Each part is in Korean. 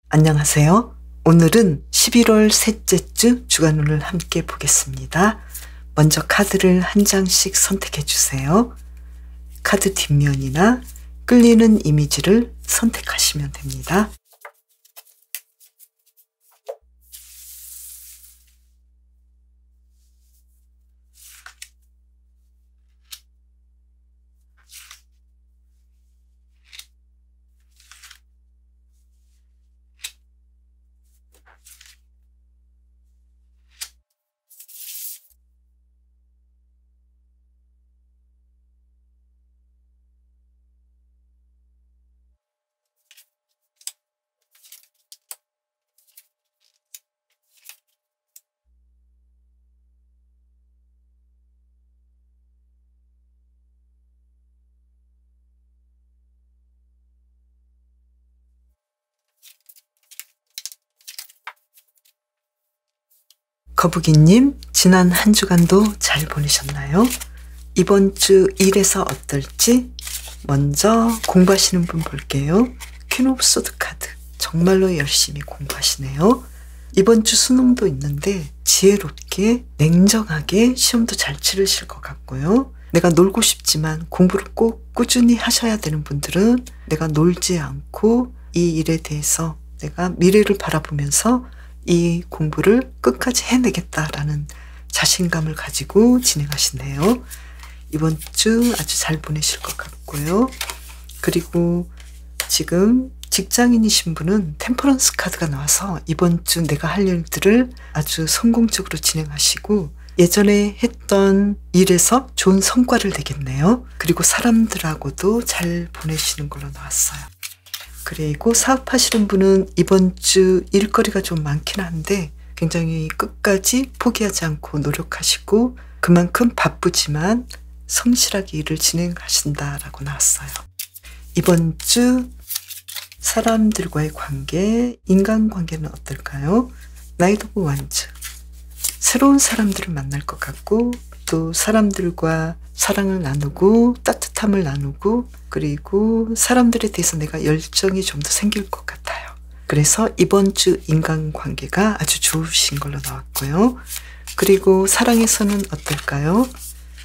안녕하세요. 오늘은 11월 셋째 주 주간운을 함께 보겠습니다. 먼저 카드를 한 장씩 선택해 주세요. 카드 뒷면이나 끌리는 이미지를 선택하시면 됩니다. 거북이님, 지난 한 주간도 잘 보내셨나요? 이번 주 일에서 어떨지 먼저 공부하시는 분 볼게요. 퀸 오브 소드 카드, 정말로 열심히 공부하시네요. 이번 주 수능도 있는데 지혜롭게 냉정하게 시험도 잘 치르실 것 같고요. 내가 놀고 싶지만 공부를 꼭 꾸준히 하셔야 되는 분들은 내가 놀지 않고 이 일에 대해서 내가 미래를 바라보면서 이 공부를 끝까지 해내겠다라는 자신감을 가지고 진행하시네요. 이번 주 아주 잘 보내실 것 같고요. 그리고 지금 직장인이신 분은 템퍼런스 카드가 나와서 이번 주 내가 할 일들을 아주 성공적으로 진행하시고 예전에 했던 일에서 좋은 성과를 내겠네요. 그리고 사람들하고도 잘 보내시는 걸로 나왔어요. 그리고 사업하시는 분은 이번 주 일거리가 좀 많긴 한데 굉장히 끝까지 포기하지 않고 노력하시고 그만큼 바쁘지만 성실하게 일을 진행하신다라고 나왔어요. 이번 주 사람들과의 관계, 인간관계는 어떨까요? 나이트 오브 완즈. 새로운 사람들을 만날 것 같고 또 사람들과 사랑을 나누고 따뜻함을 나누고 그리고 사람들에 대해서 내가 열정이 좀 더 생길 것 같아요. 그래서 이번 주 인간관계가 아주 좋으신 걸로 나왔고요. 그리고 사랑에서는 어떨까요?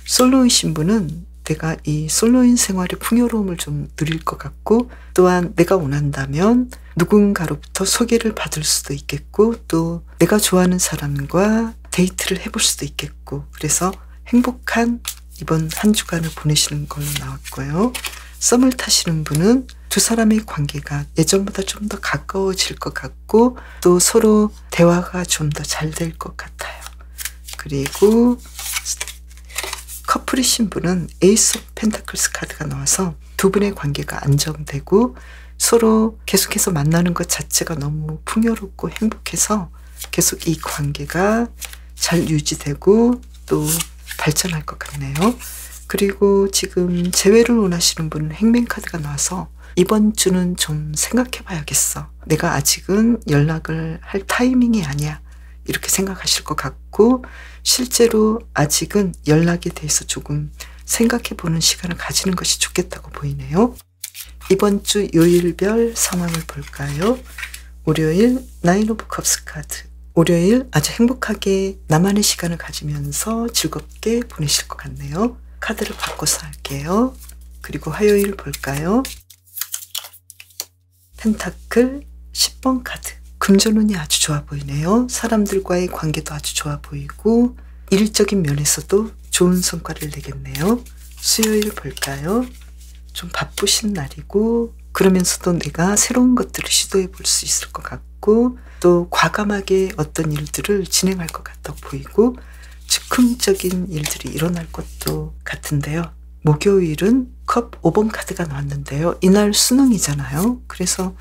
솔로이신 분은 내가 이 솔로인 생활의 풍요로움을 좀 누릴 것 같고 또한 내가 원한다면 누군가로부터 소개를 받을 수도 있겠고 또 내가 좋아하는 사람과 데이트를 해볼 수도 있겠고 그래서 행복한 이번 한 주간을 보내시는 걸로 나왔고요. 썸을 타시는 분은 두 사람의 관계가 예전보다 좀 더 가까워질 것 같고 또 서로 대화가 좀 더 잘 될 것 같아요. 그리고 커플이신 분은 에이스 오브 펜타클스 카드가 나와서 두 분의 관계가 안정되고 서로 계속해서 만나는 것 자체가 너무 풍요롭고 행복해서 계속 이 관계가 잘 유지되고 또 발전할 것 같네요. 그리고 지금 재회를 원하시는 분은 행맨 카드가 나와서 이번 주는 좀 생각해 봐야겠어. 내가 아직은 연락을 할 타이밍이 아니야. 이렇게 생각하실 것 같고 실제로 아직은 연락에 대해서 조금 생각해 보는 시간을 가지는 것이 좋겠다고 보이네요. 이번 주 요일별 상황을 볼까요? 월요일 나인 오브 컵스 카드. 월요일 아주 행복하게 나만의 시간을 가지면서 즐겁게 보내실 것 같네요. 카드를 바꿔서 할게요. 그리고 화요일 볼까요? 펜타클 10번 카드. 금전운이 아주 좋아 보이네요. 사람들과의 관계도 아주 좋아 보이고 일적인 면에서도 좋은 성과를 내겠네요. 수요일 볼까요? 좀 바쁘신 날이고 그러면서도 내가 새로운 것들을 시도해 볼 수 있을 것 같고 또 과감하게 어떤 일들을 진행할 것 같아 보이고 즉흥적인 일들이 일어날 것도 같은데요. 목요일은 컵 5번 카드가 나왔는데요. 이날 수능이잖아요. 그래서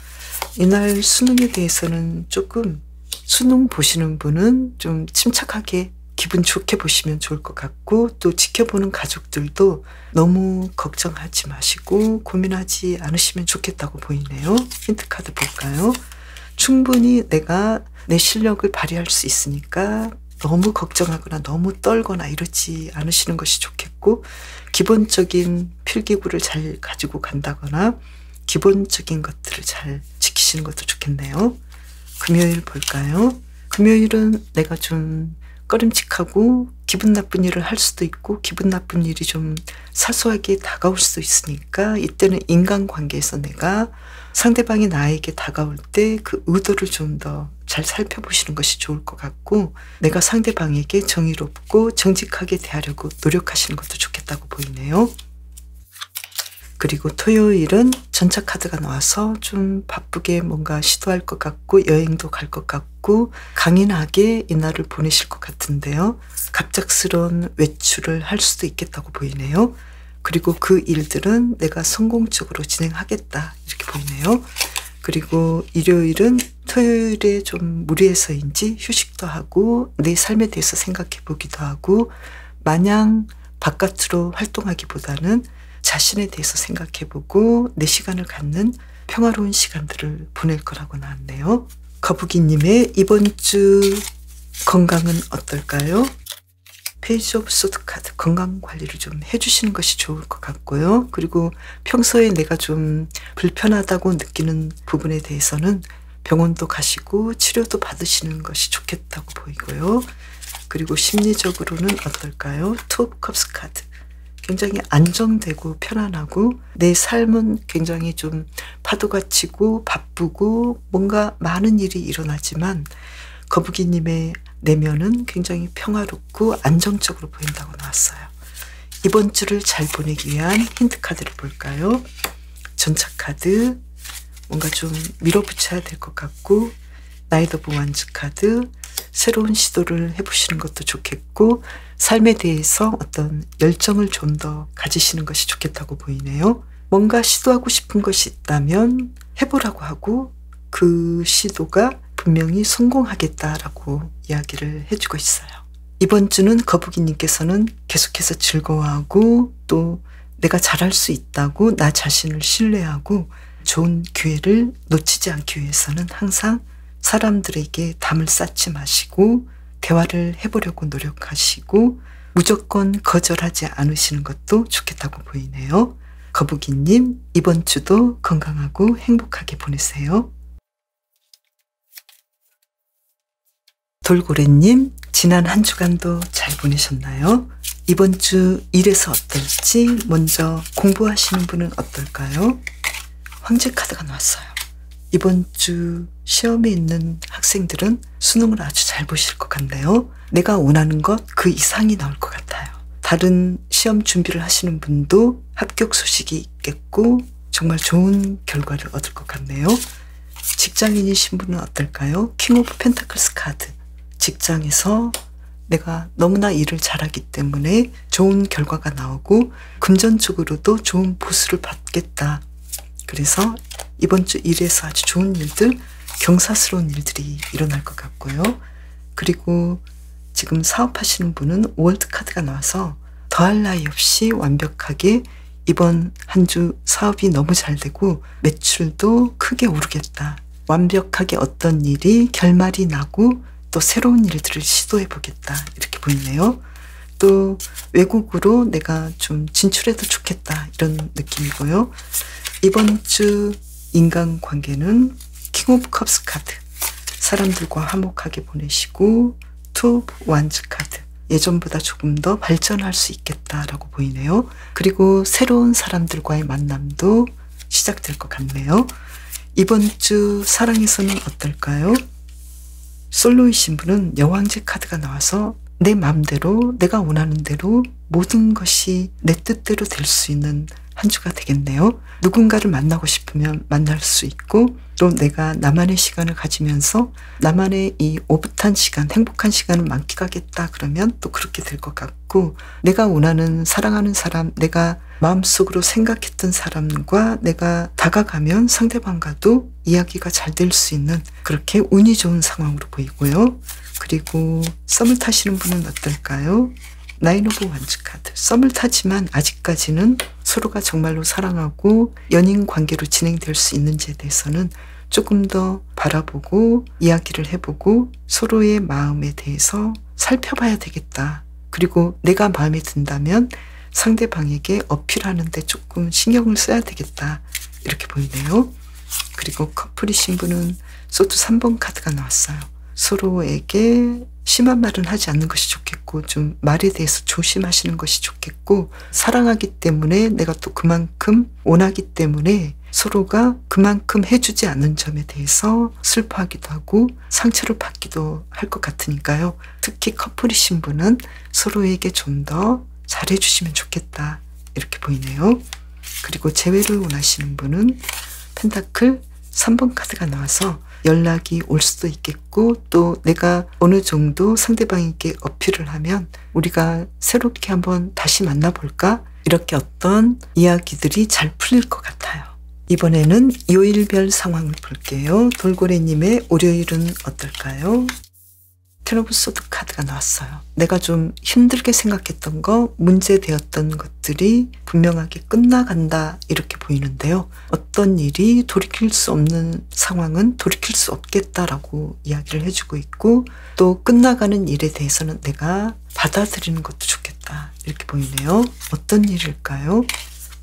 이날 수능에 대해서는 조금 수능 보시는 분은 좀 침착하게 기분 좋게 보시면 좋을 것 같고 또 지켜보는 가족들도 너무 걱정하지 마시고 고민하지 않으시면 좋겠다고 보이네요. 힌트 카드 볼까요? 충분히 내가 내 실력을 발휘할 수 있으니까 너무 걱정하거나 너무 떨거나 이러지 않으시는 것이 좋겠고 기본적인 필기구를 잘 가지고 간다거나 기본적인 것들을 잘 지키시는 것도 좋겠네요. 금요일 볼까요? 금요일은 내가 좀 꺼림칙하고 기분 나쁜 일을 할 수도 있고 기분 나쁜 일이 좀 사소하게 다가올 수도 있으니까 이때는 인간관계에서 내가 상대방이 나에게 다가올 때 그 의도를 좀 더 잘 살펴보시는 것이 좋을 것 같고 내가 상대방에게 정의롭고 정직하게 대하려고 노력하시는 것도 좋겠다고 보이네요. 그리고 토요일은 전차 카드가 나와서 좀 바쁘게 뭔가 시도할 것 같고 여행도 갈 것 같고 강인하게 이날을 보내실 것 같은데요. 갑작스러운 외출을 할 수도 있겠다고 보이네요. 그리고 그 일들은 내가 성공적으로 진행하겠다 이렇게 보이네요. 그리고 일요일은 토요일에 좀 무리해서인지 휴식도 하고 내 삶에 대해서 생각해 보기도 하고 마냥 바깥으로 활동하기보다는 자신에 대해서 생각해보고 내 시간을 갖는 평화로운 시간들을 보낼 거라고 나왔네요. 거북이님의 이번 주 건강은 어떨까요? 페이지 오브 소드 카드, 건강관리를 좀 해주시는 것이 좋을 것 같고요. 그리고 평소에 내가 좀 불편하다고 느끼는 부분에 대해서는 병원도 가시고 치료도 받으시는 것이 좋겠다고 보이고요. 그리고 심리적으로는 어떨까요? 투 오브 컵스 카드. 굉장히 안정되고 편안하고 내 삶은 굉장히 좀 파도가 치고 바쁘고 뭔가 많은 일이 일어나지만 거북이님의 내면은 굉장히 평화롭고 안정적으로 보인다고 나왔어요. 이번 주를 잘 보내기 위한 힌트 카드를 볼까요? 전차 카드, 뭔가 좀 밀어붙여야 될 것 같고 나이트 오브 완즈 카드, 새로운 시도를 해보시는 것도 좋겠고 삶에 대해서 어떤 열정을 좀 더 가지시는 것이 좋겠다고 보이네요. 뭔가 시도하고 싶은 것이 있다면 해보라고 하고 그 시도가 분명히 성공하겠다라고 이야기를 해주고 있어요. 이번 주는 거북이님께서는 계속해서 즐거워하고 또 내가 잘할 수 있다고 나 자신을 신뢰하고 좋은 기회를 놓치지 않기 위해서는 항상 사람들에게 담을 쌓지 마시고 대화를 해보려고 노력하시고 무조건 거절하지 않으시는 것도 좋겠다고 보이네요. 거북이님, 이번 주도 건강하고 행복하게 보내세요. 돌고래님, 지난 한 주간도 잘 보내셨나요? 이번 주 일에서 어떨지 먼저 공부하시는 분은 어떨까요? 황제 카드가 나왔어요. 이번 주 시험에 있는 학생들은 수능을 아주 잘 보실 것 같네요. 내가 원하는 것 그 이상이 나올 것 같아요. 다른 시험 준비를 하시는 분도 합격 소식이 있겠고 정말 좋은 결과를 얻을 것 같네요. 직장인이신 분은 어떨까요? 킹 오브 펜타클스 카드. 직장에서 내가 너무나 일을 잘하기 때문에 좋은 결과가 나오고 금전적으로도 좋은 보수를 받겠다. 그래서 이번 주 일에서 아주 좋은 일들, 경사스러운 일들이 일어날 것 같고요. 그리고 지금 사업하시는 분은 월드 카드가 나와서 더할 나위 없이 완벽하게 이번 한 주 사업이 너무 잘 되고 매출도 크게 오르겠다. 완벽하게 어떤 일이 결말이 나고 또 새로운 일들을 시도해 보겠다. 이렇게 보이네요. 또 외국으로 내가 좀 진출해도 좋겠다. 이런 느낌이고요. 이번 주 인간관계는 킹 오브 컵스 카드. 사람들과 화목하게 보내시고 투 오브 완즈 카드. 예전보다 조금 더 발전할 수 있겠다라고 보이네요. 그리고 새로운 사람들과의 만남도 시작될 것 같네요. 이번 주 사랑에서는 어떨까요? 솔로이신 분은 여왕제 카드가 나와서 내 마음대로 내가 원하는 대로 모든 것이 내 뜻대로 될 수 있는 한 주가 되겠네요. 누군가를 만나고 싶으면 만날 수 있고 또 내가 나만의 시간을 가지면서 나만의 이 오붓한 시간, 행복한 시간을 만끽하겠다 그러면 또 그렇게 될 것 같고 내가 원하는 사랑하는 사람, 내가 마음속으로 생각했던 사람과 내가 다가가면 상대방과도 이야기가 잘 될 수 있는 그렇게 운이 좋은 상황으로 보이고요. 그리고 썸을 타시는 분은 어떨까요? 나인 오브 완즈 카드. 썸을 타지만 아직까지는 서로가 정말로 사랑하고 연인 관계로 진행될 수 있는지에 대해서는 조금 더 바라보고 이야기를 해보고 서로의 마음에 대해서 살펴봐야 되겠다. 그리고 내가 마음에 든다면 상대방에게 어필하는데 조금 신경을 써야 되겠다. 이렇게 보이네요. 그리고 커플이신 분은 소드 3번 카드가 나왔어요. 서로에게 심한 말은 하지 않는 것이 좋겠고 좀 말에 대해서 조심하시는 것이 좋겠고 사랑하기 때문에 내가 또 그만큼 원하기 때문에 서로가 그만큼 해주지 않는 점에 대해서 슬퍼하기도 하고 상처를 받기도 할 것 같으니까요. 특히 커플이신 분은 서로에게 좀 더 잘해주시면 좋겠다 이렇게 보이네요. 그리고 재회를 원하시는 분은 펜타클 3번 카드가 나와서 연락이 올 수도 있겠고 또 내가 어느 정도 상대방에게 어필을 하면 우리가 새롭게 한번 다시 만나볼까? 이렇게 어떤 이야기들이 잘 풀릴 것 같아요. 이번에는 요일별 상황을 볼게요. 돌고래님의 월요일은 어떨까요? 텐 오브 소드 카드가 나왔어요. 내가 좀 힘들게 생각했던 거, 문제되었던 것들이 분명하게 끝나간다 이렇게 보이는데요. 어떤 일이 돌이킬 수 없는 상황은 돌이킬 수 없겠다라고 이야기를 해주고 있고 또 끝나가는 일에 대해서는 내가 받아들이는 것도 좋겠다 이렇게 보이네요. 어떤 일일까요?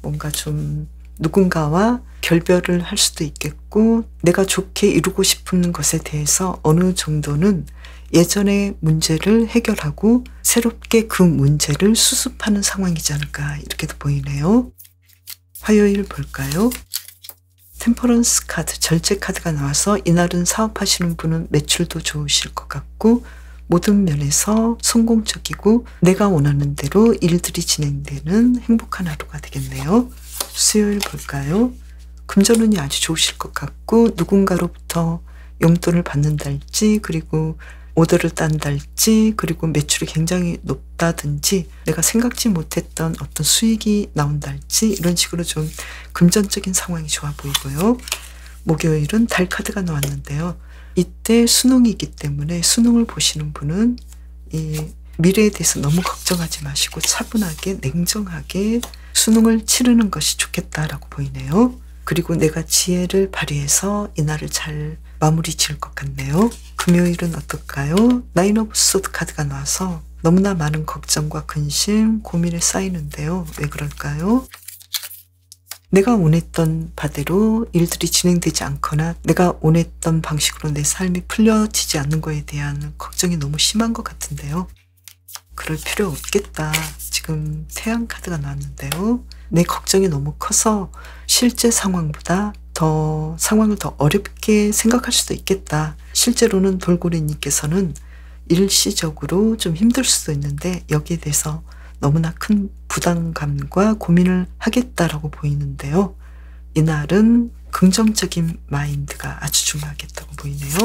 뭔가 좀 누군가와 결별을 할 수도 있겠고 내가 좋게 이루고 싶은 것에 대해서 어느 정도는 예전의 문제를 해결하고 새롭게 그 문제를 수습하는 상황이지 않을까 이렇게도 보이네요. 화요일 볼까요? 템퍼런스 카드, 절제 카드가 나와서 이날은 사업하시는 분은 매출도 좋으실 것 같고 모든 면에서 성공적이고 내가 원하는 대로 일들이 진행되는 행복한 하루가 되겠네요. 수요일 볼까요? 금전운이 아주 좋으실 것 같고 누군가로부터 용돈을 받는달지 그리고 오더를 딴달지 그리고 매출이 굉장히 높다든지 내가 생각지 못했던 어떤 수익이 나온달지 이런 식으로 좀 금전적인 상황이 좋아 보이고요. 목요일은 달 카드가 나왔는데요. 이때 수능이기 때문에 수능을 보시는 분은 이 미래에 대해서 너무 걱정하지 마시고 차분하게 냉정하게 수능을 치르는 것이 좋겠다라고 보이네요. 그리고 내가 지혜를 발휘해서 이날을 잘 마무리 지을 것 같네요. 금요일은 어떨까요? 나인 오브 소드 카드가 나와서 너무나 많은 걱정과 근심, 고민에 쌓이는데요. 왜 그럴까요? 내가 원했던 바대로 일들이 진행되지 않거나 내가 원했던 방식으로 내 삶이 풀려지지 않는 거에 대한 걱정이 너무 심한 것 같은데요. 그럴 필요 없겠다. 지금 태양 카드가 나왔는데요. 내 걱정이 너무 커서 실제 상황보다 더 상황을 더 어렵게 생각할 수도 있겠다. 실제로는 돌고래님께서는 일시적으로 좀 힘들 수도 있는데 여기에 대해서 너무나 큰 부담감과 고민을 하겠다라고 보이는데요. 이날은 긍정적인 마인드가 아주 중요하겠다고 보이네요.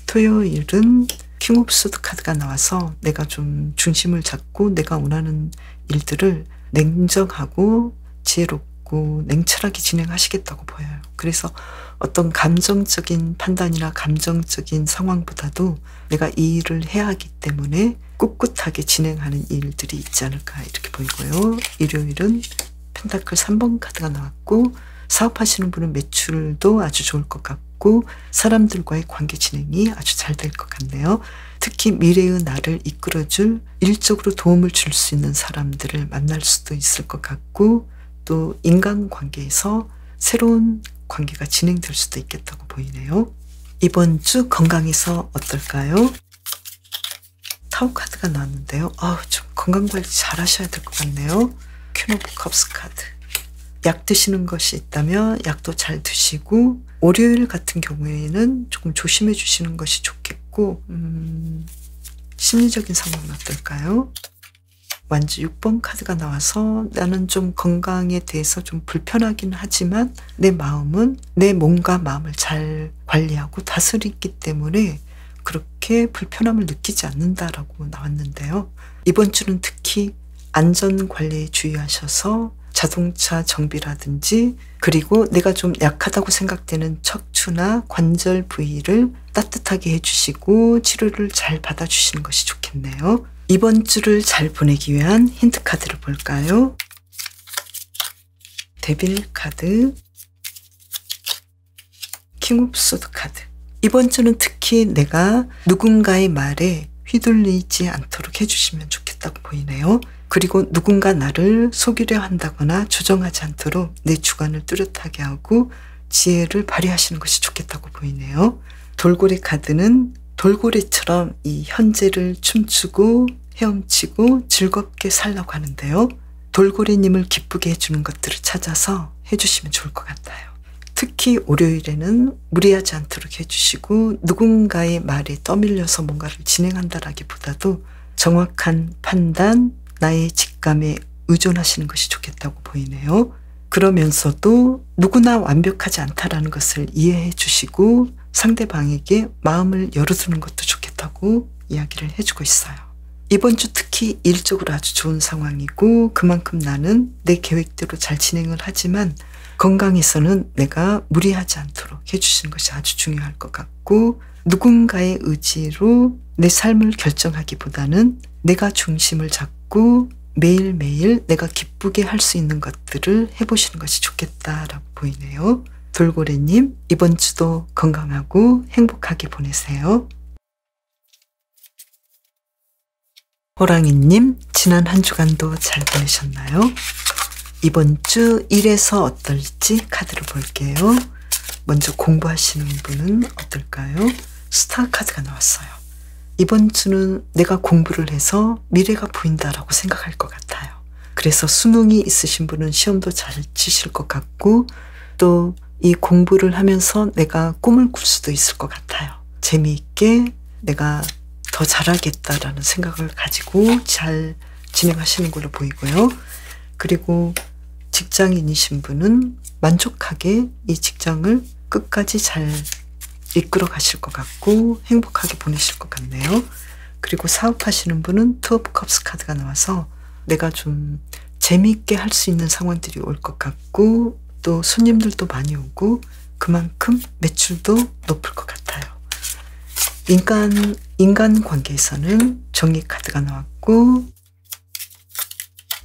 토요일은 킹 오브 소드 카드가 나와서 내가 좀 중심을 잡고 내가 원하는 일들을 냉정하고 지혜롭고 냉철하게 진행하시겠다고 보여요. 그래서 어떤 감정적인 판단이나 감정적인 상황보다도 내가 이 일을 해야 하기 때문에 꿋꿋하게 진행하는 일들이 있지 않을까 이렇게 보이고요. 일요일은 펜타클 3번 카드가 나왔고 사업하시는 분은 매출도 아주 좋을 것 같고 사람들과의 관계 진행이 아주 잘 될 것 같네요. 특히 미래의 나를 이끌어줄 일적으로 도움을 줄 수 있는 사람들을 만날 수도 있을 것 같고 또 인간관계에서 새로운 관계가 진행될 수도 있겠다고 보이네요. 이번 주 건강에서 어떨까요? 타워 카드가 나왔는데요. 좀 건강관리 잘 하셔야 될 것 같네요. 퀸 오브 컵스 카드. 약 드시는 것이 있다면 약도 잘 드시고 월요일 같은 경우에는 조금 조심해 주시는 것이 좋겠고 심리적인 상황은 어떨까요? 완주 6번 카드가 나와서 나는 좀 건강에 대해서 좀 불편하긴 하지만 내 마음은 내 몸과 마음을 잘 관리하고 다스리기 때문에 그렇게 불편함을 느끼지 않는다라고 나왔는데요. 이번 주는 특히 안전관리에 주의하셔서 자동차 정비라든지 그리고 내가 좀 약하다고 생각되는 척추나 관절 부위를 따뜻하게 해주시고 치료를 잘 받아주시는 것이 좋겠네요. 이번 주를 잘 보내기 위한 힌트 카드를 볼까요? 데빌 카드, 킹 오브 소드 카드. 이번 주는 특히 내가 누군가의 말에 휘둘리지 않도록 해주시면 좋겠다고 보이네요. 그리고 누군가 나를 속이려 한다거나 조정하지 않도록 내 주관을 뚜렷하게 하고 지혜를 발휘하시는 것이 좋겠다고 보이네요. 돌고래 카드는 돌고래처럼 이 현재를 춤추고 헤엄치고 즐겁게 살라고 하는데요. 돌고래님을 기쁘게 해주는 것들을 찾아서 해주시면 좋을 것 같아요. 특히 월요일에는 무리하지 않도록 해주시고 누군가의 말에 떠밀려서 뭔가를 진행한다라기보다도 정확한 판단, 나의 직감에 의존하시는 것이 좋겠다고 보이네요. 그러면서도 누구나 완벽하지 않다라는 것을 이해해 주시고 상대방에게 마음을 열어두는 것도 좋겠다고 이야기를 해주고 있어요. 이번 주 특히 일적으로 아주 좋은 상황이고 그만큼 나는 내 계획대로 잘 진행을 하지만 건강에서는 내가 무리하지 않도록 해주시는 것이 아주 중요할 것 같고 누군가의 의지로 내 삶을 결정하기보다는 내가 중심을 잡고 매일매일 내가 기쁘게 할 수 있는 것들을 해보시는 것이 좋겠다라고 보이네요. 돌고래님, 이번 주도 건강하고 행복하게 보내세요. 호랑이님, 지난 한 주간도 잘 보내셨나요? 이번 주 일에서 어떨지 카드를 볼게요. 먼저 공부하시는 분은 어떨까요? 스타 카드가 나왔어요. 이번 주는 내가 공부를 해서 미래가 보인다라고 생각할 것 같아요. 그래서 수능이 있으신 분은 시험도 잘 치실 것 같고 또 이 공부를 하면서 내가 꿈을 꿀 수도 있을 것 같아요. 재미있게 내가 더 잘하겠다라는 생각을 가지고 잘 진행하시는 걸로 보이고요. 그리고 직장인이신 분은 만족하게 이 직장을 끝까지 잘 이끌어 가실 것 같고 행복하게 보내실 것 같네요. 그리고 사업하시는 분은 투 오브 컵스 카드가 나와서 내가 좀 재미있게 할 수 있는 상황들이 올 것 같고 또 손님들도 많이 오고 그만큼 매출도 높을 것 같아요. 인간 관계에서는 정의 카드가 나왔고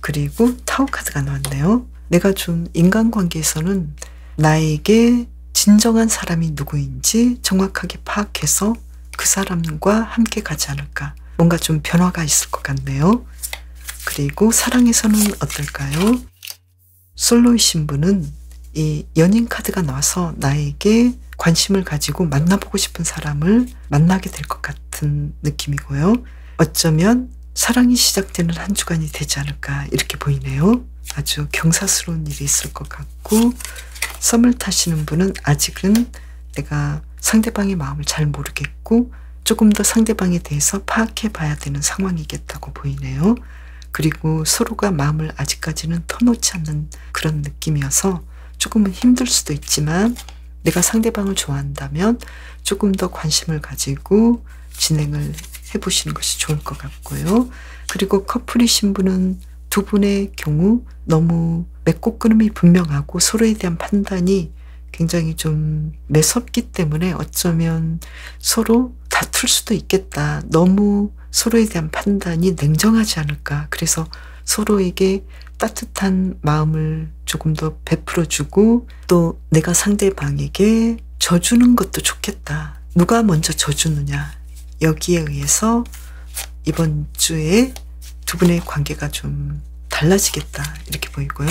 그리고 타워 카드가 나왔네요. 내가 좀 인간관계에서는 나에게 진정한 사람이 누구인지 정확하게 파악해서 그 사람과 함께 가지 않을까. 뭔가 좀 변화가 있을 것 같네요. 그리고 사랑에서는 어떨까요? 솔로이신 분은 이 연인 카드가 나와서 나에게 관심을 가지고 만나보고 싶은 사람을 만나게 될 것 같은 느낌이고요. 어쩌면 사랑이 시작되는 한 주간이 되지 않을까 이렇게 보이네요. 아주 경사스러운 일이 있을 것 같고 썸을 타시는 분은 아직은 내가 상대방의 마음을 잘 모르겠고 조금 더 상대방에 대해서 파악해 봐야 되는 상황이겠다고 보이네요. 그리고 서로가 마음을 아직까지는 터놓지 않는 그런 느낌이어서 조금은 힘들 수도 있지만 내가 상대방을 좋아한다면 조금 더 관심을 가지고 진행을 해보시는 것이 좋을 것 같고요. 그리고 커플이신 분은 두 분의 경우 너무 맺고 끊음이 분명하고 서로에 대한 판단이 굉장히 좀 매섭기 때문에 어쩌면 서로 다툴 수도 있겠다. 너무 서로에 대한 판단이 냉정하지 않을까. 그래서 서로에게 따뜻한 마음을 조금 더 베풀어주고 또 내가 상대방에게 져주는 것도 좋겠다. 누가 먼저 져주느냐. 여기에 의해서 이번 주에 두 분의 관계가 좀 달라지겠다 이렇게 보이고요.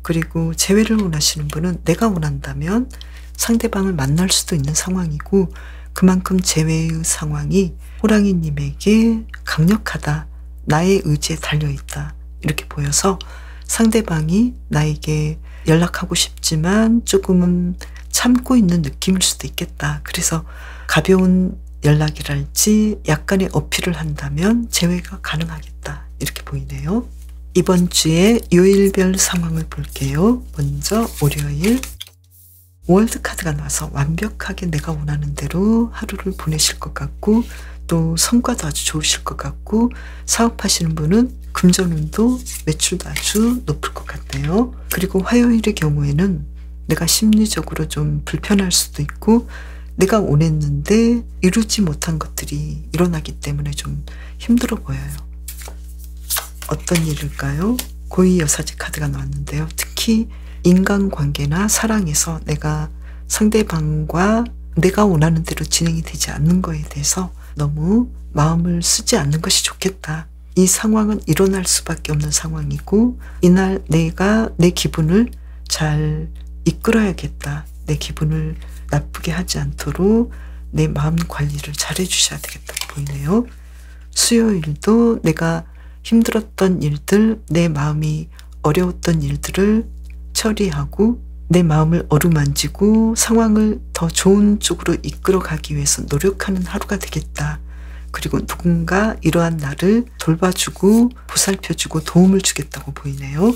그리고 재회를 원하시는 분은 내가 원한다면 상대방을 만날 수도 있는 상황이고 그만큼 재회의 상황이 호랑이님에게 강력하다. 나의 의지에 달려있다. 이렇게 보여서 상대방이 나에게 연락하고 싶지만 조금은 참고 있는 느낌일 수도 있겠다. 그래서 가벼운 연락이랄지 약간의 어필을 한다면 재회가 가능하겠다. 이렇게 보이네요. 이번 주에 요일별 상황을 볼게요. 먼저 월요일 월드 카드가 나와서 완벽하게 내가 원하는 대로 하루를 보내실 것 같고 또 성과도 아주 좋으실 것 같고 사업하시는 분은 금전운도 매출도 아주 높을 것 같네요. 그리고 화요일의 경우에는 내가 심리적으로 좀 불편할 수도 있고 내가 원했는데 이루지 못한 것들이 일어나기 때문에 좀 힘들어 보여요. 어떤 일일까요? 고위여사제 카드가 나왔는데요. 특히 인간관계나 사랑에서 내가 상대방과 내가 원하는 대로 진행이 되지 않는 거에 대해서 너무 마음을 쓰지 않는 것이 좋겠다. 이 상황은 일어날 수밖에 없는 상황이고 이날 내가 내 기분을 잘 이끌어야겠다. 내 기분을 나쁘게 하지 않도록 내 마음 관리를 잘 해주셔야 되겠다고 보이네요. 수요일도 내가 힘들었던 일들, 내 마음이 어려웠던 일들을 처리하고 내 마음을 어루만지고 상황을 더 좋은 쪽으로 이끌어 가기 위해서 노력하는 하루가 되겠다. 그리고 누군가 이러한 나를 돌봐주고 보살펴주고 도움을 주겠다고 보이네요.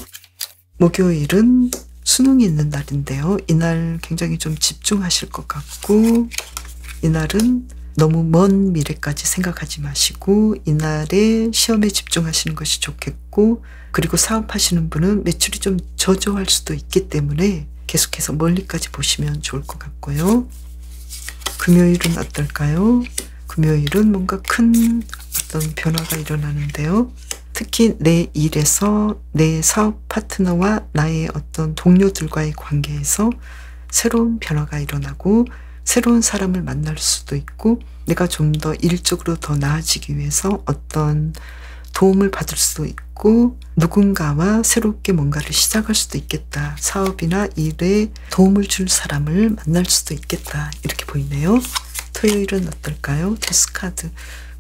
목요일은 수능이 있는 날인데요. 이날 굉장히 좀 집중하실 것 같고, 이날은 너무 먼 미래까지 생각하지 마시고 이날에 시험에 집중하시는 것이 좋겠고, 그리고 사업하시는 분은 매출이 좀 저조할 수도 있기 때문에 계속해서 멀리까지 보시면 좋을 것 같고요. 금요일은 어떨까요? 금요일은 뭔가 큰 어떤 변화가 일어나는데요. 특히 내 일에서 내 사업 파트너와 나의 어떤 동료들과의 관계에서 새로운 변화가 일어나고 새로운 사람을 만날 수도 있고, 내가 좀 더 일적으로 더 나아지기 위해서 어떤 도움을 받을 수도 있고, 누군가와 새롭게 뭔가를 시작할 수도 있겠다. 사업이나 일에 도움을 줄 사람을 만날 수도 있겠다. 이렇게 보이네요. 토요일은 어떨까요? 데스카드.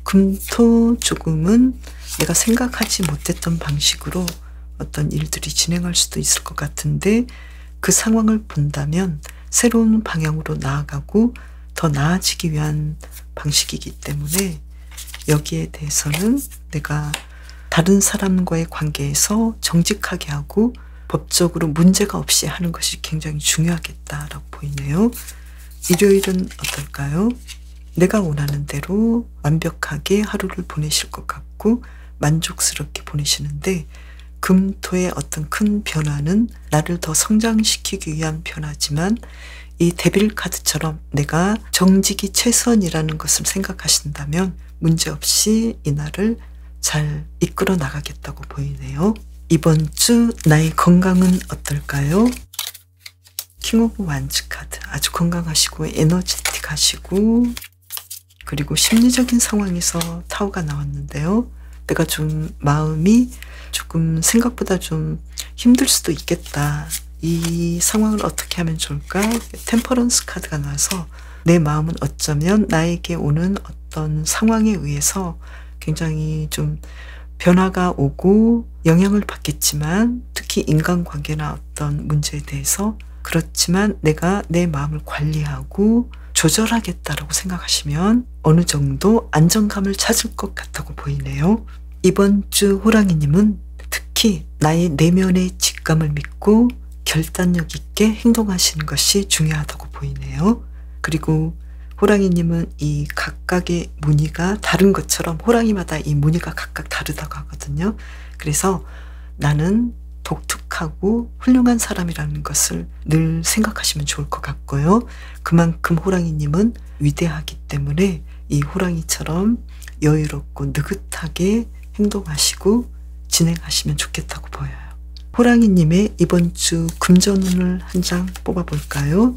금토 조금은 내가 생각하지 못했던 방식으로 어떤 일들이 진행할 수도 있을 것 같은데, 그 상황을 본다면 새로운 방향으로 나아가고 더 나아지기 위한 방식이기 때문에 여기에 대해서는 내가 다른 사람과의 관계에서 정직하게 하고 법적으로 문제가 없이 하는 것이 굉장히 중요하겠다라고 보이네요. 일요일은 어떨까요? 내가 원하는 대로 완벽하게 하루를 보내실 것 같고 만족스럽게 보내시는데, 금토의 어떤 큰 변화는 나를 더 성장시키기 위한 변화지만, 이 데빌 카드처럼 내가 정직이 최선이라는 것을 생각하신다면 문제없이 이 날을 잘 이끌어 나가겠다고 보이네요. 이번 주 나의 건강은 어떨까요? 킹 오브 완즈 카드. 아주 건강하시고 에너제틱하시고, 그리고 심리적인 상황에서 타워가 나왔는데요. 내가 좀 마음이 조금 생각보다 좀 힘들 수도 있겠다. 이 상황을 어떻게 하면 좋을까? 템퍼런스 카드가 나와서 내 마음은 어쩌면 나에게 오는 어떤 상황에 의해서 굉장히 좀 변화가 오고 영향을 받겠지만, 특히 인간관계나 어떤 문제에 대해서, 그렇지만 내가 내 마음을 관리하고 조절하겠다라고 생각하시면 어느 정도 안정감을 찾을 것 같다고 보이네요. 이번 주 호랑이님은 특히 나의 내면의 직감을 믿고 결단력 있게 행동하시는 것이 중요하다고 보이네요. 그리고 호랑이님은 이 각각의 무늬가 다른 것처럼 호랑이마다 이 무늬가 각각 다르다고 하거든요. 그래서 나는 독특하고 훌륭한 사람이라는 것을 늘 생각하시면 좋을 것 같고요. 그만큼 호랑이님은 위대하기 때문에 이 호랑이처럼 여유롭고 느긋하게 행동하시고 진행하시면 좋겠다고 보여요. 호랑이님의 이번 주 금전운을 한 장 뽑아볼까요?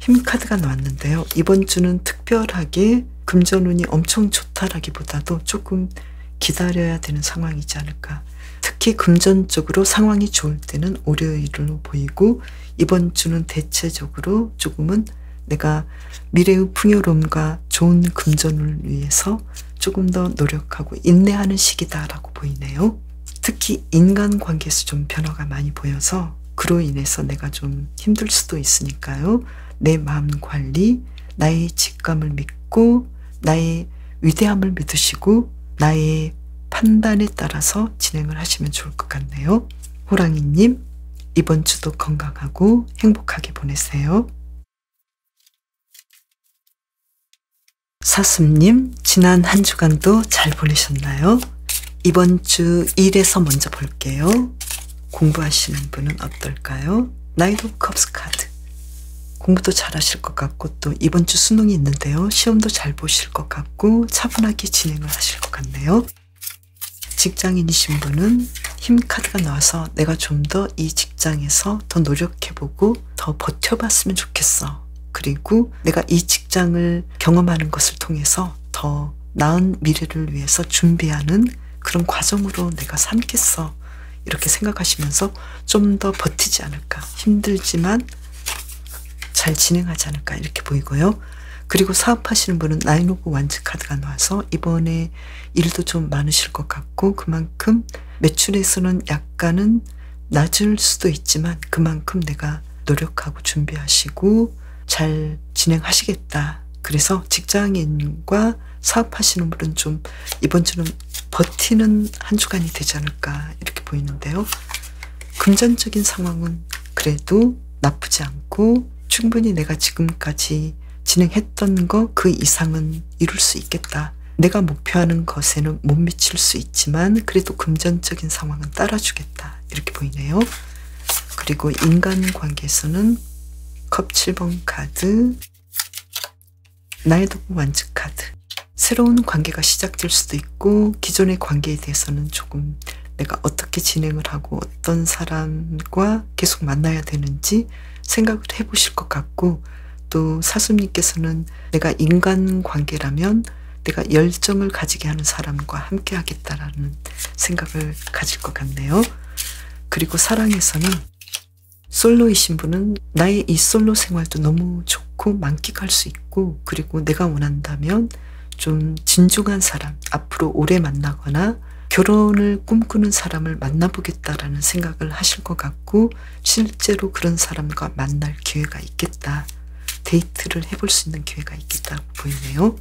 힘카드가 나왔는데요. 이번 주는 특별하게 금전운이 엄청 좋다라기보다도 조금 기다려야 되는 상황이지 않을까. 특히 금전적으로 상황이 좋을 때는 월요일로 보이고, 이번 주는 대체적으로 조금은 내가 미래의 풍요로움과 좋은 금전을 위해서 조금 더 노력하고 인내하는 시기다라고 보이네요. 특히 인간관계에서 좀 변화가 많이 보여서 그로 인해서 내가 좀 힘들 수도 있으니까요. 내 마음 관리, 나의 직감을 믿고 나의 위대함을 믿으시고 나의 판단에 따라서 진행을 하시면 좋을 것 같네요. 호랑이님, 이번 주도 건강하고 행복하게 보내세요. 사슴님, 지난 한 주간도 잘 보내셨나요? 이번 주 일에서 먼저 볼게요. 공부하시는 분은 어떨까요? 나이트 오브 컵스 카드. 공부도 잘하실 것 같고, 또 이번 주 수능이 있는데요. 시험도 잘 보실 것 같고 차분하게 진행을 하실 것 같네요. 직장인이신 분은 힘 카드가 나와서 내가 좀 더 이 직장에서 더 노력해보고 더 버텨봤으면 좋겠어. 그리고 내가 이 직장을 경험하는 것을 통해서 더 나은 미래를 위해서 준비하는 그런 과정으로 내가 삼겠어. 이렇게 생각하시면서 좀 더 버티지 않을까. 힘들지만 잘 진행하지 않을까 이렇게 보이고요. 그리고 사업하시는 분은 나인 오브 완즈 카드가 나와서 이번에 일도 좀 많으실 것 같고 그만큼 매출에서는 약간은 낮을 수도 있지만 그만큼 내가 노력하고 준비하시고 잘 진행하시겠다. 그래서 직장인과 사업하시는 분은 좀 이번 주는 버티는 한 주간이 되지 않을까 이렇게 보이는데요. 금전적인 상황은 그래도 나쁘지 않고 충분히 내가 지금까지 진행했던 거 그 이상은 이룰 수 있겠다. 내가 목표하는 것에는 못 미칠 수 있지만 그래도 금전적인 상황은 따라주겠다. 이렇게 보이네요. 그리고 인간관계에서는 컵 7번 카드, 나인 오브 완즈 카드. 새로운 관계가 시작될 수도 있고 기존의 관계에 대해서는 조금 내가 어떻게 진행을 하고 어떤 사람과 계속 만나야 되는지 생각을 해보실 것 같고 또 사수님께서는 내가 인간관계라면 내가 열정을 가지게 하는 사람과 함께 하겠다라는 생각을 가질 것 같네요. 그리고 사랑에서는 솔로이신 분은 나의 이 솔로 생활도 너무 좋고 만끽할 수 있고 그리고 내가 원한다면 좀 진중한 사람, 앞으로 오래 만나거나 결혼을 꿈꾸는 사람을 만나보겠다라는 생각을 하실 것 같고 실제로 그런 사람과 만날 기회가 있겠다. 데이트를 해볼 수 있는 기회가 있겠다고 보이네요.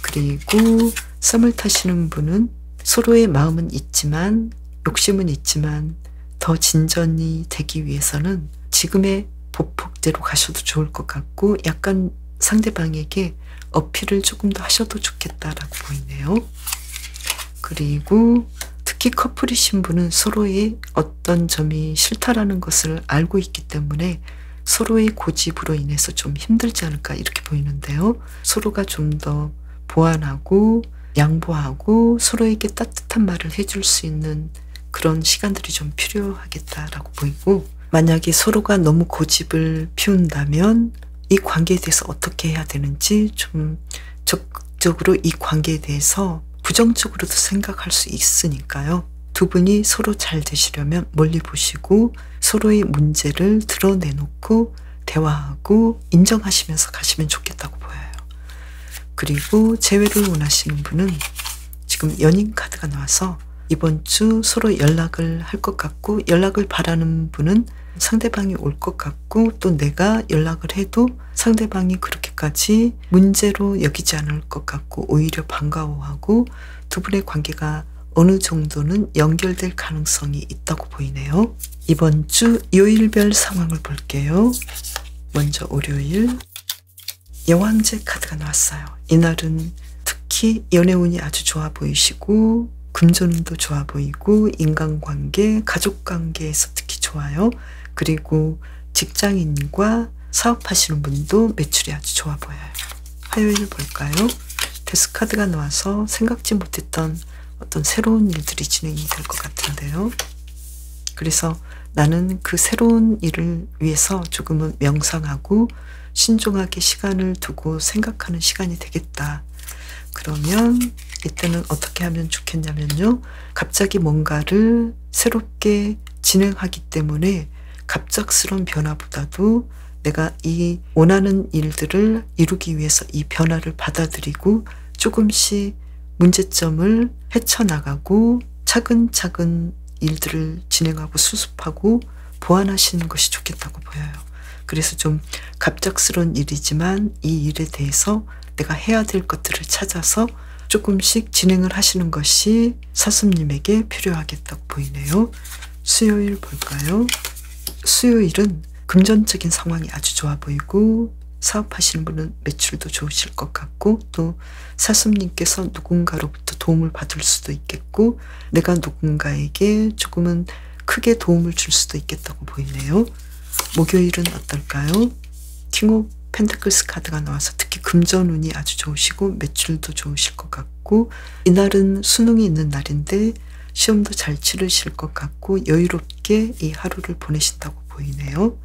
그리고 썸을 타시는 분은 서로의 마음은 있지만 욕심은 있지만 더 진전이 되기 위해서는 지금의 보폭대로 가셔도 좋을 것 같고 약간 상대방에게 어필을 조금 더 하셔도 좋겠다라고 보이네요. 그리고 특히 커플이신 분은 서로의 어떤 점이 싫다라는 것을 알고 있기 때문에 서로의 고집으로 인해서 좀 힘들지 않을까 이렇게 보이는데요. 서로가 좀 더 보완하고 양보하고 서로에게 따뜻한 말을 해줄 수 있는 그런 시간들이 좀 필요하겠다라고 보이고 만약에 서로가 너무 고집을 피운다면 이 관계에 대해서 어떻게 해야 되는지 좀 적극적으로 이 관계에 대해서 부정적으로도 생각할 수 있으니까요. 두 분이 서로 잘 되시려면 멀리 보시고 서로의 문제를 드러내놓고 대화하고 인정하시면서 가시면 좋겠다고 보여요. 그리고 재회를 원하시는 분은 지금 연인 카드가 나와서 이번 주 서로 연락을 할 것 같고 연락을 바라는 분은 상대방이 올 것 같고 또 내가 연락을 해도 상대방이 그렇게까지 문제로 여기지 않을 것 같고 오히려 반가워하고 두 분의 관계가 어느 정도는 연결될 가능성이 있다고 보이네요. 이번 주 요일별 상황을 볼게요. 먼저 월요일 여왕제 카드가 나왔어요. 이날은 특히 연애운이 아주 좋아 보이시고 금전운도 좋아 보이고 인간관계, 가족관계에서 특히 좋아요. 그리고 직장인과 사업하시는 분도 매출이 아주 좋아 보여요. 화요일 볼까요? 데스카드가 나와서 생각지 못했던 어떤 새로운 일들이 진행이 될 것 같은데요. 그래서 나는 그 새로운 일을 위해서 조금은 명상하고 신중하게 시간을 두고 생각하는 시간이 되겠다. 그러면 이때는 어떻게 하면 좋겠냐면요. 갑자기 뭔가를 새롭게 진행하기 때문에 갑작스러운 변화보다도 내가 이 원하는 일들을 이루기 위해서 이 변화를 받아들이고 조금씩 문제점을 헤쳐나가고 차근차근 일들을 진행하고 수습하고 보완하시는 것이 좋겠다고 보여요. 그래서 좀 갑작스러운 일이지만 이 일에 대해서 내가 해야 될 것들을 찾아서 조금씩 진행을 하시는 것이 사수님에게 필요하겠다고 보이네요. 수요일 볼까요? 수요일은 금전적인 상황이 아주 좋아 보이고 사업하시는 분은 매출도 좋으실 것 같고 또 사수님께서 누군가로부터 도움을 받을 수도 있겠고 내가 누군가에게 조금은 크게 도움을 줄 수도 있겠다고 보이네요. 목요일은 어떨까요? 킹 오브 펜타클스 카드가 나와서 특히 금전운이 아주 좋으시고 매출도 좋으실 것 같고 이날은 수능이 있는 날인데 시험도 잘 치르실 것 같고 여유롭게 이 하루를 보내신다고 보이네요.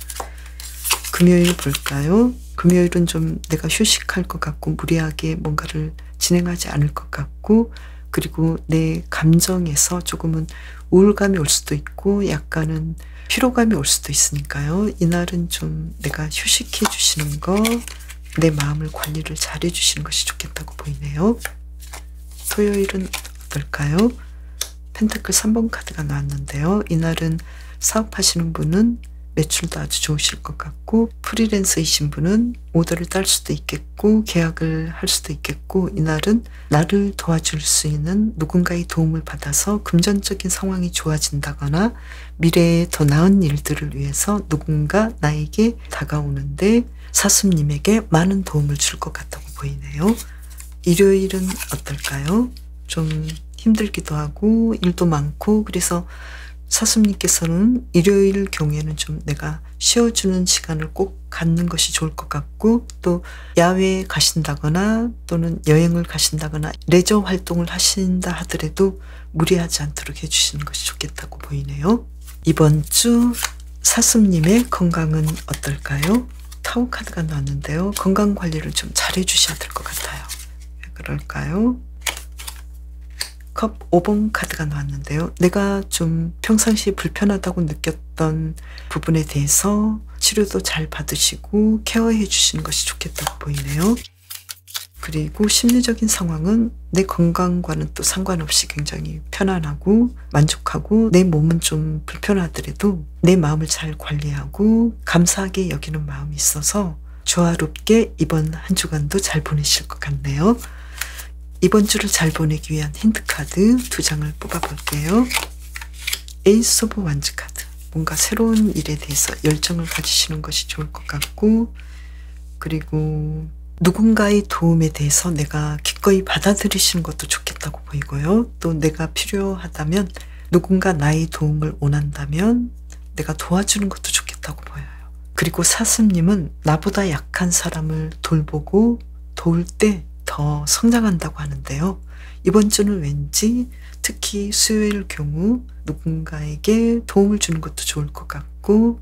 금요일 볼까요? 금요일은 좀 내가 휴식할 것 같고 무리하게 뭔가를 진행하지 않을 것 같고 그리고 내 감정에서 조금은 우울감이 올 수도 있고 약간은 피로감이 올 수도 있으니까요. 이날은 좀 내가 휴식해 주시는 거, 내 마음을 관리를 잘해 주시는 것이 좋겠다고 보이네요. 토요일은 어떨까요? 펜타클 3번 카드가 나왔는데요. 이날은 사업하시는 분은 매출도 아주 좋으실 것 같고, 프리랜서이신 분은 오더를 딸 수도 있겠고 계약을 할 수도 있겠고, 이날은 나를 도와줄 수 있는 누군가의 도움을 받아서 금전적인 상황이 좋아진다거나 미래에 더 나은 일들을 위해서 누군가 나에게 다가오는데 사슴님에게 많은 도움을 줄 것 같다고 보이네요. 일요일은 어떨까요? 좀 힘들기도 하고 일도 많고, 그래서 사슴님께서는 일요일 경우에는 좀 내가 쉬어주는 시간을 꼭 갖는 것이 좋을 것 같고, 또 야외에 가신다거나 또는 여행을 가신다거나 레저 활동을 하신다 하더라도 무리하지 않도록 해주시는 것이 좋겠다고 보이네요. 이번 주 사슴님의 건강은 어떨까요? 타워 카드가 나왔는데요. 건강 관리를 좀 잘 해주셔야 될 것 같아요. 왜 그럴까요? 컵 5번 카드가 나왔는데요. 내가 좀 평상시에 불편하다고 느꼈던 부분에 대해서 치료도 잘 받으시고 케어해 주시는 것이 좋겠다고 보이네요. 그리고 심리적인 상황은 내 건강과는 또 상관없이 굉장히 편안하고 만족하고, 내 몸은 좀 불편하더라도 내 마음을 잘 관리하고 감사하게 여기는 마음이 있어서 조화롭게 이번 한 주간도 잘 보내실 것 같네요. 이번 주를 잘 보내기 위한 힌트 카드 2장을 뽑아볼게요. 에이스 오브 완즈 카드. 뭔가 새로운 일에 대해서 열정을 가지시는 것이 좋을 것 같고, 그리고 누군가의 도움에 대해서 내가 기꺼이 받아들이시는 것도 좋겠다고 보이고요. 또 내가 필요하다면, 누군가 나의 도움을 원한다면 내가 도와주는 것도 좋겠다고 보여요. 그리고 사슴님은 나보다 약한 사람을 돌보고 도울 때 더 성장한다고 하는데요. 이번 주는 왠지 특히 수요일 경우 누군가에게 도움을 주는 것도 좋을 것 같고,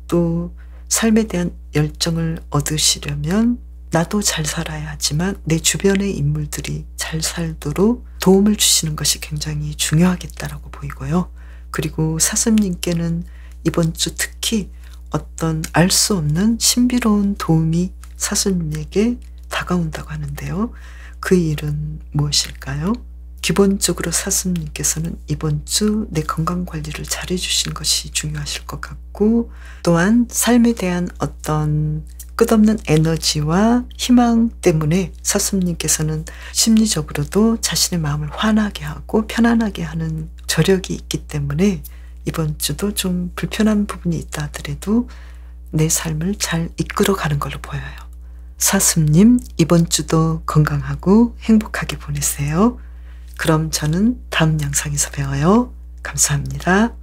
또 삶에 대한 열정을 얻으시려면 나도 잘 살아야 하지만 내 주변의 인물들이 잘 살도록 도움을 주시는 것이 굉장히 중요하겠다라고 보이고요. 그리고 사슴님께는 이번 주 특히 어떤 알 수 없는 신비로운 도움이 사슴님에게 다가온다고 하는데요. 그 일은 무엇일까요? 기본적으로 사슴님께서는 이번 주 내 건강 관리를 잘 해주시는 것이 중요하실 것 같고, 또한 삶에 대한 어떤 끝없는 에너지와 희망 때문에 사슴님께서는 심리적으로도 자신의 마음을 환하게 하고 편안하게 하는 저력이 있기 때문에 이번 주도 좀 불편한 부분이 있다 하더라도 내 삶을 잘 이끌어가는 걸로 보여요. 사슴님, 이번 주도 건강하고 행복하게 보내세요. 그럼 저는 다음 영상에서 봬요. 감사합니다.